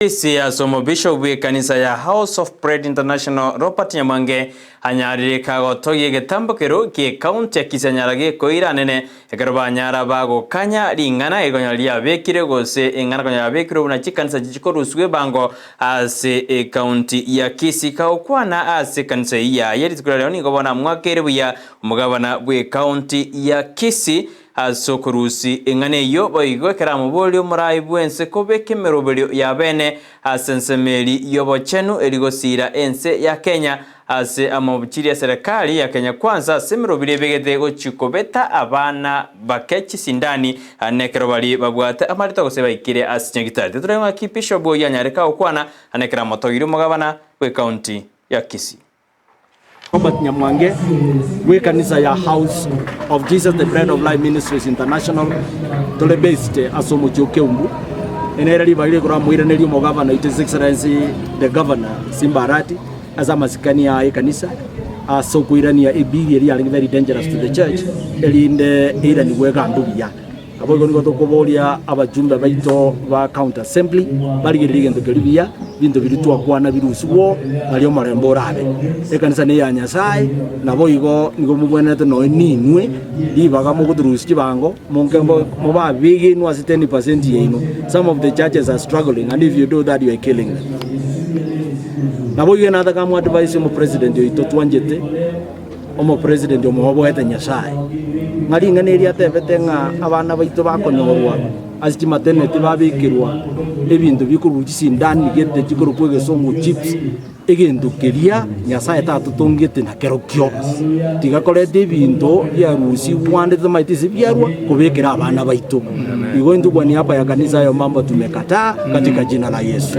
Isi asomo Bishop we kanisa ya House of Prayer International Robert Nyamange anyarire gotoye getambokero ke county kisanyarage koira nene ekarba nyara bago kanya ringana egonyalia bekire gose engana gonya bekire buna chikanisa jichiko ruswe bango ase county ya Kisika okwana ase kanisa ya yeri tukulale ni gobona mwakere buya umugabana bwe county ya Kisi asokurusi engane yo boigo keramu bolyo murai bwense kobeke merobelyo ya bene asensemeli yobochenu eligosira ense ya Kenya ase amobchiri ya serikali ya Kenya kwanza semerobile begede gochikobeta abana bakechi sindani anekero bali babwate amarito gose baikire asinyagitari turenga kipisho boya nyareka okwana anekera motogiri mugabana we county ya Kisii. Robert Nyamange, we kanisa ya House of Jesus the Bread of Life Ministries International, tole based asomo Keumbu. Enerali baile kura muiraneli mugavana His Excellency the Governor Simbarati as amasikani ya kanisa aso kuirania ebiri eri very dangerous to the church elinde ira ni wega ndubiya abo ngo tokobolia abajumbe baito ba county assembly barigirige ndokelibia bintu biritwa kwana biruswo alio marembo rabe ekanisa ne ya Nyasaye nabo igo nigo mubwenete no ninwe libaga mu kudurusi bango mungembo mubabigi no 10% yeno. Some of the churches are struggling, and if you do that you are killing them. Nabo igo na taka mu advice mu president yo itotwanjete omo president yo muhoboete Nyasaye ngari ngane ri atebete nga abana baito bakonyorwa asimatenete babikirwa ebintu bikuruji ndani gete chikuru kwege songo chips egendukeria Nyasaye tatutongete na kerokyo tigakorete ebintu bya rusi wandete maitisi byarwa kubekera abana baito igo ndugwa ni hapa ya kanisa yo mambo tumekataa katika jina la Yesu.